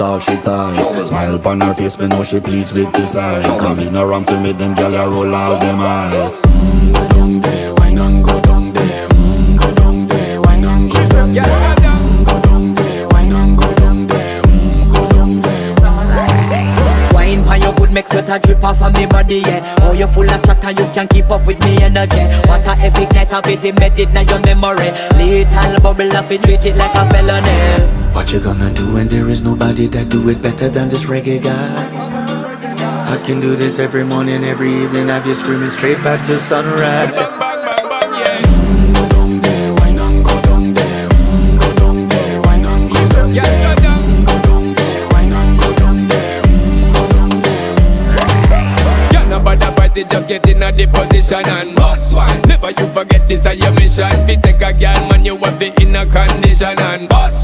all she ties. Smile upon her face, me know she pleased with this eyes. Come in around to make them gyal a roll out them eyes. Go down there, why not go down there? Go down there, why not go down there? Go down there, why not go down there? Go down there. Wine for your good make sweat a drip off of me body, yeah. Oh, you full of chatter, you can keep up with me energy. What a epic night of it, embedded in your memory. Little bubble of it, treat it like a felony. What you gonna do when there is nobody that do it better than this reggae guy? I can do this every morning, every evening, have you screaming straight back to sunrise. Go down there, why not go down there? Go down there, why not go down there? Go down there, why not go down there? Go down there. Yeah, no bother fight it, just get in a the position and boss one. Never you forget this is your mission. If you take a girl, man, you have it in a condition and boss.